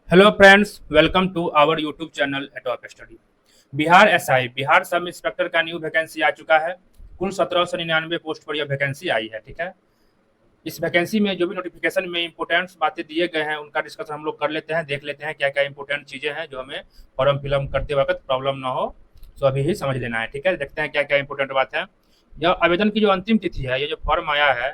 Hello friends, welcome to our YouTube channel atop study. Bihar SI Bihar sub inspector का new vacancy आ चुका है। कुल 1799 post पर यह वैकेंसी आई है। ठीक है, इस वैकेंसी में जो भी नोटिफिकेशन में इंपोर्टेंट बातें दिए गए हैं उनका डिस्कशन हम लोग कर लेते हैं, देख लेते हैं क्या क्या इंपोर्टेंट चीज़ें हैं जो हमें फॉर्म फिलअप करते वक्त प्रॉब्लम ना हो। तो अभी ही समझ लेना है। ठीक है, देखते हैं क्या क्या इंपोर्टेंट बात है। यह आवेदन की जो अंतिम तिथि है, ये जो फॉर्म आया है,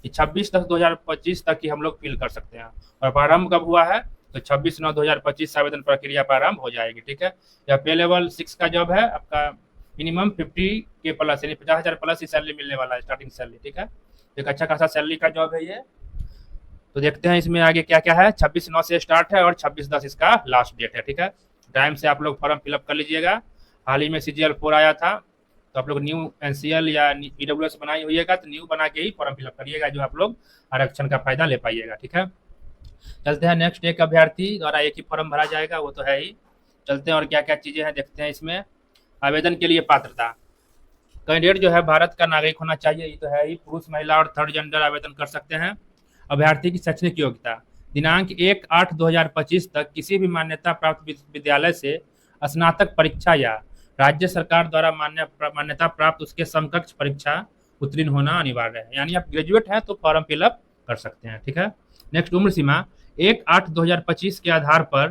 ये 26/10/2025 तक ही हम लोग फिल कर सकते हैं। और प्रारंभ कब हुआ है? तो 26/9/2025 से आवेदन प्रक्रिया प्रारंभ हो जाएगी। ठीक है, यह पे लेवल 6 का जॉब है। आपका मिनिमम 50K प्लस यानी 50,000 प्लस ही सैलरी मिलने वाला है, स्टार्टिंग सैलरी। ठीक है, एक अच्छा खासा सैलरी का जॉब है ये। तो देखते हैं इसमें आगे क्या क्या है। 26/9 से स्टार्ट है और 26/10 इसका लास्ट डेट है। ठीक है, टाइम से आप लोग फॉर्म फिलअप कर लीजिएगा। हाल ही में CGL 4 आया था, तो आप लोग न्यू NCL या EWS बनाई होइएगा तो न्यू बना के ही फॉर्म फिलअप करिएगा, जो आप लोग आरक्षण का फायदा ले पाइएगा। ठीक है, चलते हैं नेक्स्ट। एक अभ्यर्थी द्वारा एक ही फॉर्म भरा जाएगा, वो तो है ही। चलते हैं और क्या क्या चीज़ें हैं देखते हैं इसमें। आवेदन के लिए पात्रता, कैंडिडेट जो है भारत का नागरिक होना चाहिए, ये तो है ही। पुरुष, महिला और थर्ड जेंडर आवेदन कर सकते हैं। अभ्यर्थी की शैक्षणिक योग्यता, दिनांक 1/8/2025 तक किसी भी मान्यता प्राप्त विद्यालय से स्नातक परीक्षा या राज्य सरकार द्वारा मान्यता प्राप्त उसके समकक्ष परीक्षा उत्तीर्ण होना अनिवार्य है। यानी आप ग्रेजुएट हैं तो फॉर्म फिलअप कर सकते हैं। ठीक है, नेक्स्ट, उम्र सीमा 1/8/2025 के आधार पर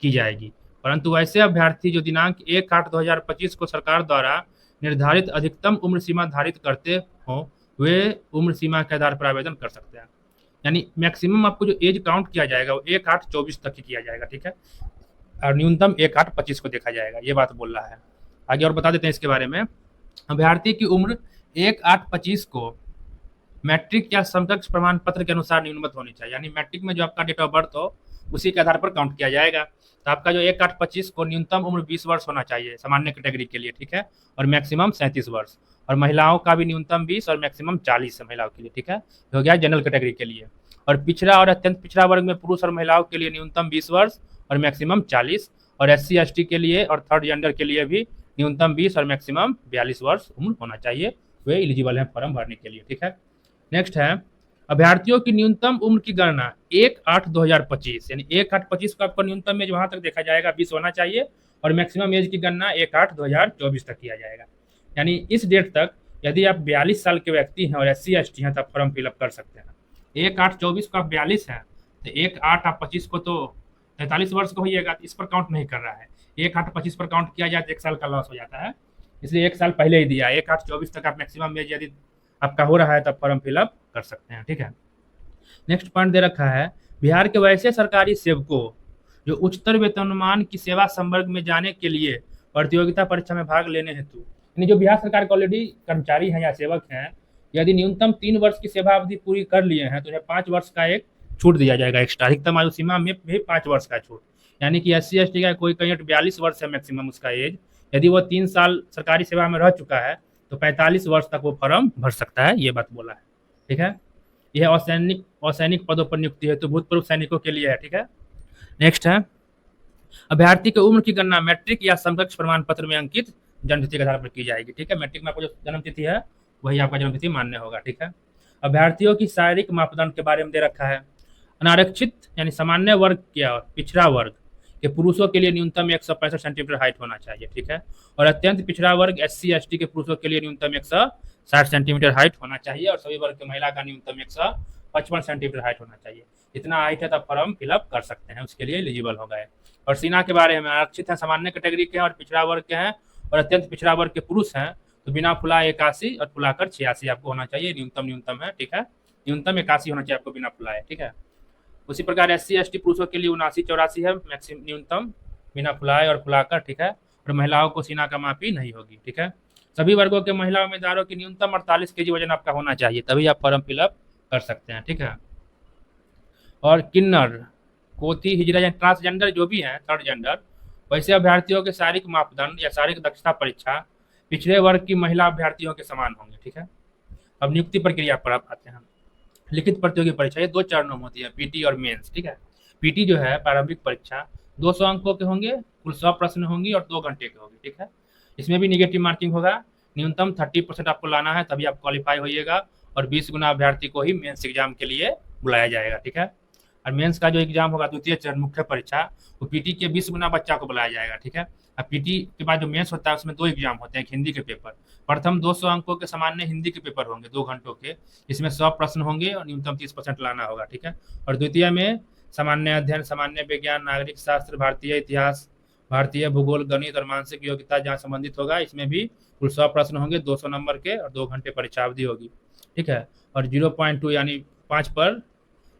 की जाएगी, परंतु वैसे अभ्यर्थी जो दिनांक 1/8/2025 को सरकार द्वारा निर्धारित अधिकतम उम्र सीमा धारित करते हों, वे उम्र सीमा के आधार पर आवेदन कर सकते हैं। यानी मैक्सिमम आपको जो एज काउंट किया जाएगा वो 1/8/24 तक ही किया जाएगा। ठीक है, और न्यूनतम 1/8/25 को देखा जाएगा, ये बात बोल रहा है। आगे और बता देते हैं इसके बारे में। अभ्यर्थी की उम्र 1/8/25 को मैट्रिक या समकक्ष प्रमाण पत्र के अनुसार न्यूनतम होनी चाहिए। यानी मैट्रिक में जो आपका डेट ऑफ बर्थ हो उसी के आधार पर काउंट किया जाएगा। तो आपका जो 1/8/25 को न्यूनतम उम्र 20 वर्ष होना चाहिए सामान्य कैटेगरी के लिए। ठीक है, और मैक्सिमम 37 वर्ष। और महिलाओं का भी न्यूनतम 20 और मैक्सिमम 40 है महिलाओं के लिए। ठीक है, हो गया जनरल कैटेगरी के लिए। और पिछड़ा और अत्यंत पिछड़ा वर्ग में पुरुष और महिलाओं के लिए न्यूनतम 20 वर्ष और मैक्सिमम 40। और SC ST के लिए और थर्ड जेंडर के लिए भी न्यूनतम 20 और मैक्सिमम 42 वर्ष उम्र होना चाहिए। वे एलिजिबल हैं फॉर्म भरने के लिए। ठीक है, नेक्स्ट है अभ्यर्थियों की न्यूनतम उम्र की गणना 1/8/2025 यानी 1/8/25 को आपको न्यूनतम एज वहां तक देखा जाएगा 20 होना चाहिए, और मैक्सिमम एज की गणना 1/8/2024 तक किया जाएगा। यानी इस डेट तक यदि आप 42 साल के व्यक्ति हैं और SC ST हैं तब फॉर्म फिलअप कर सकते हैं। 1/8/24 को आप 42 हैं तो 1/8/25 को तो 43 वर्ष को होइएगा, तो इस पर काउंट नहीं कर रहा है। 1/8/25 पर काउंट किया जाए तो 1 साल का लॉस हो जाता है, इसलिए 1 साल पहले ही दिया। 1/8/24 तक आप मैक्सिमम एज यदि आपका हो रहा है तब फॉर्म फिलअप कर सकते हैं। ठीक है, नेक्स्ट पॉइंट दे रखा है बिहार के वैसे सरकारी सेवकों जो उच्चतर वेतनमान की सेवा संवर्ग में जाने के लिए प्रतियोगिता परीक्षा में भाग लेने हेतु, यानी जो बिहार सरकार के ऑलरेडी कर्मचारी हैं या सेवक हैं, यदि न्यूनतम 3 वर्ष की सेवा अवधि पूरी कर लिए हैं तो उन्हें 5 वर्ष का एक छूट दिया जाएगा एक्स्ट्रा, अधिकतम आयु सीमा में भी 5 वर्ष का छूट। यानी कि SC ST का कोई कैंडिडेट 42 वर्ष है मैक्सिमम उसका एज, यदि वो 3 साल सरकारी सेवा में रह चुका है तो 45 वर्ष तक वो फॉर्म भर सकता है, ये बात बोला है। ठीक है, यह असैनिक पदों पर नियुक्ति है तो भूतपूर्व सैनिकों के लिए है। ठीक है, नेक्स्ट है अभ्यर्थी की उम्र की गणना मैट्रिक या समकक्ष प्रमाण पत्र में अंकित जन्मतिथि के आधार पर की जाएगी। ठीक है, मैट्रिक में आपको जो जन्मतिथि है वही आपका जन्मतिथि मान्य होगा। ठीक है, अभ्यर्थियों की शारीरिक मापदंड के बारे में दे रखा है। अनारक्षित यानी सामान्य वर्ग या पिछड़ा वर्ग के पुरुषों के लिए न्यूनतम 165 सेंटीमीटर हाइट होना चाहिए। ठीक है, और अत्यंत पिछड़ा वर्ग SC ST के पुरुषों के लिए न्यूनतम 160 सेंटीमीटर हाइट होना चाहिए, और सभी वर्ग के महिला का न्यूनतम 155 सेंटीमीटर हाइट होना चाहिए। इतना हाइट है तब फॉर्म फिलअप कर सकते हैं, उसके लिए एलिजिबल हो गए। और सीना के बारे में आरक्षित है सामान्य कैटेगरी के हैं और पिछड़ा वर्ग के हैं और अत्यंत पिछड़ा वर्ग के पुरुष हैं तो बिना फुला 81 और फुलाकर 86 आपको होना चाहिए, न्यूनतम है। ठीक है, न्यूनतम 81 होना चाहिए आपको बिना फुलाए। ठीक है, उसी प्रकार SC ST पुरुषों के लिए 79-84 है मैक्सिमम न्यूनतम बिना फुलाए और फुलाकर। ठीक है, और महिलाओं को सीना का मापी नहीं होगी। ठीक है, सभी वर्गों के महिला उम्मीदवारों की न्यूनतम 48 kg वजन आपका होना चाहिए, तभी आप फॉर्म फिलअप कर सकते हैं। ठीक है, और किन्नर, कोती, हिजड़ा या ट्रांसजेंडर जो भी हैं थर्ड जेंडर, वैसे अभ्यर्थियों के शारीरिक मापदंड या शारीरिक दक्षता परीक्षा पिछड़े वर्ग की महिला अभ्यर्थियों के समान होंगे। ठीक है, अब नियुक्ति प्रक्रिया पर आप आते हैं। लिखित प्रतियोगी परीक्षा ये 2 चरणों में होती है, PT और मेंस। ठीक है, PT जो है प्रारंभिक परीक्षा 200 अंकों के होंगे, कुल 100 प्रश्न होंगी और 2 घंटे के होंगे। ठीक है, इसमें भी निगेटिव मार्किंग होगा, न्यूनतम 30% आपको लाना है तभी आप क्वालिफाई होइएगा, और 20 गुना अभ्यर्थी को ही मेंस एग्जाम के लिए बुलाया जाएगा। ठीक है, और मेंस का जो एग्जाम होगा द्वितीय चरण मुख्य परीक्षा, वो पीटी के 20 गुना बच्चा को बुलाया जाएगा, ठीक है। अब पीटी के बाद जो मेंस होता है उसमें 2 एग्जाम होते हैं, एक हिंदी के पेपर। प्रथम 200 अंकों के सामान्य हिंदी के पेपर होंगे 2 घंटों के, इसमें 100 प्रश्न होंगे और न्यूनतम 30% लाना होगा, ठीक है। और द्वितीय में सामान्य अध्ययन, सामान्य विज्ञान, नागरिक शास्त्र, भारतीय इतिहास, भारतीय भूगोल, गणित और मानसिक योग्यता जहाँ संबंधित होगा, इसमें भी कुल 100 प्रश्न होंगे 200 नंबर के और 2 घंटे परीक्षा अवधि होगी, ठीक है। और 0.2 यानी 5 पर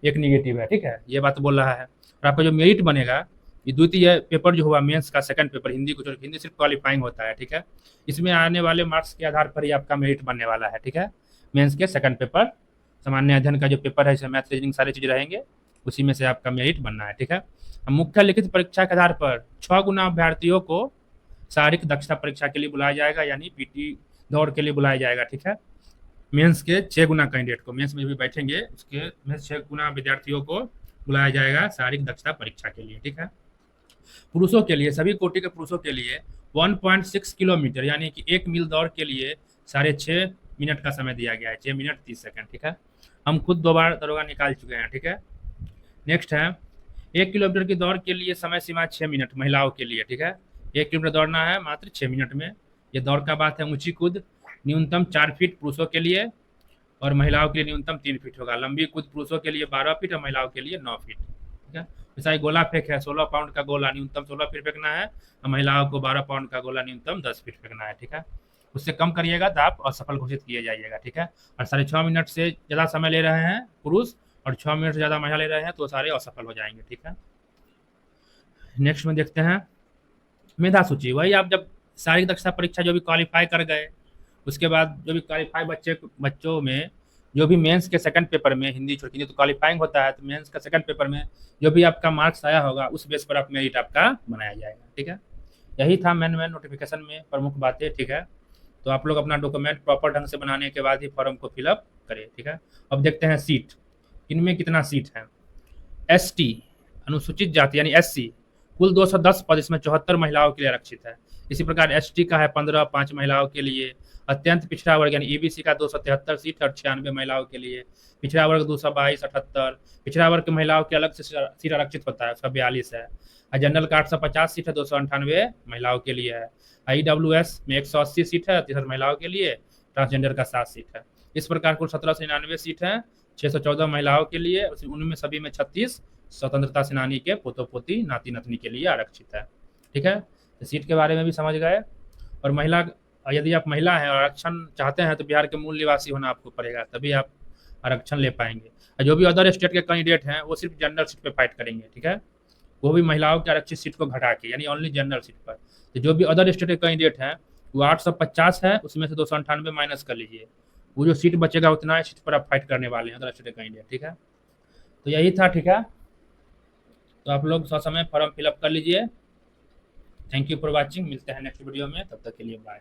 एक निगेटिव है, ठीक है, ये बात बोल रहा है। और आपका जो मेरिट बनेगा, ये द्वितीय पेपर जो हुआ मेंस का सेकंड पेपर हिंदी को, हिंदी सिर्फ क्वालिफाइंग होता है, ठीक है। इसमें आने वाले मार्क्स के आधार पर ही आपका मेरिट बनने वाला है, ठीक है। मेंस के सेकंड पेपर सामान्य अध्ययन का जो पेपर है, इसमें मैथ रीजनिंग सारी चीज रहेंगे, उसी में से आपका मेरिट बनना है, ठीक है। मुख्य लिखित परीक्षा के आधार पर 6 गुना अभ्यर्थियों को शारीरिक दक्षता परीक्षा के लिए बुलाया जाएगा, यानी पीटी दौड़ के लिए बुलाया जाएगा, ठीक है। मेंस के 6 गुना कैंडिडेट को, मेंस में भी बैठेंगे उसके में 6 गुना विद्यार्थियों को बुलाया जाएगा शारीरिक दक्षता परीक्षा के लिए, ठीक है। पुरुषों के लिए, सभी कोटि के पुरुषों के लिए 1.6 किलोमीटर यानी कि 1 मील दौड़ के लिए 6.5 मिनट का समय दिया गया है, 6 मिनट 30 सेकंड, ठीक है। हम खुद 2 बार दरोगा निकाल चुके हैं, ठीक है। नेक्स्ट है 1 किलोमीटर की दौड़ के लिए समय सीमा 6 मिनट महिलाओं के लिए, ठीक है। 1 किलोमीटर दौड़ना है मात्र 6 मिनट में, ये दौड़ का बात है। ऊंची कूद न्यूनतम 4 फीट पुरुषों के लिए और महिलाओं के लिए न्यूनतम 3 फीट होगा। लंबी कूद पुरुषों के लिए 12 फीट और महिलाओं के लिए 9 फीट, ठीक है। जैसा ही गोला फेंक है, 16 पाउंड का गोला न्यूनतम 16 फीट फेंकना है और महिलाओं को 12 पाउंड का गोला न्यूनतम 10 फीट फेंकना है, ठीक है। उससे कम करिएगा तो आप असफल घोषित किए जाइएगा, ठीक है। और 6.5 मिनट से ज़्यादा समय ले रहे हैं पुरुष और 6 मिनट से ज़्यादा महिला ले रहे हैं तो सारे असफल हो जाएंगे, ठीक है। नेक्स्ट में देखते हैं मेधा सूची। वही आप जब शारीरिक दक्षता परीक्षा जो भी क्वालिफाई कर गए, उसके बाद जो भी क्वालिफाई बच्चों में जो भी मेंस के सेकंड पेपर में हिंदी छोड़ के तो क्वालिफाइंग होता है, तो मेंस का सेकंड पेपर में जो भी आपका मार्क्स आया होगा उस बेस पर आप मेरिट आपका बनाया जाएगा, ठीक है। यही था मेन नोटिफिकेशन में प्रमुख बातें, ठीक है। तो आप लोग अपना डॉक्यूमेंट प्रॉपर ढंग से बनाने के बाद ही फॉर्म को फिलअप करें, ठीक है। अब देखते हैं सीट, इनमें कितना सीट है। एसटी अनुसूचित जाति यानी एससी कुल 210 पद, इसमें 74 महिलाओं के लिए आरक्षित है। इसी प्रकार एसटी का है 15, 5 महिलाओं के लिए। अत्यंत पिछड़ा वर्ग यानी ईबीसी का 273 सीट और 96 महिलाओं के लिए। पिछड़ा वर्ग 222, 78। पिछड़ा वर्ग की महिलाओं के अलग से सीट आरक्षित होता है, उसका 42 है। जनरल का 850 सीट है, 298 महिलाओं के लिए है। IWS में 180 सीट है, 63 महिलाओं के लिए। ट्रांसजेंडर का 7 सीट है। इस प्रकार कुल 1799 सीट है, 614 महिलाओं के लिए, उनमें सभी में 36 स्वतंत्रता सेनानी के पोतो पोती नाती नतनी के लिए आरक्षित है, ठीक है। तो सीट के बारे में भी समझ गए। और महिला, यदि आप महिला हैं और आरक्षण चाहते हैं तो बिहार के मूल निवासी होना आपको पड़ेगा, तभी आप आरक्षण ले पाएंगे। और जो भी अदर स्टेट के कैंडिडेट हैं वो सिर्फ जनरल सीट पे फाइट करेंगे, ठीक है। वो भी महिलाओं की आरक्षित सीट को घटा के, यानी ओनली जनरल सीट पर। तो जो भी अदर स्टेट के कैंडिडेट हैं वो 850 है, उसमें से 298 माइनस कर लीजिए, वो जो सीट बचेगा उतना सीट पर आप फाइट करने वाले हैं अदर स्टेट के कैंडिडेट, ठीक है। तो यही था, ठीक है। तो आप लोग ससमय फॉर्म फिलअप कर लीजिए। थैंक यू फॉर वॉचिंग, मिलते हैं नेक्स्ट वीडियो में, तब तक के लिए बाय।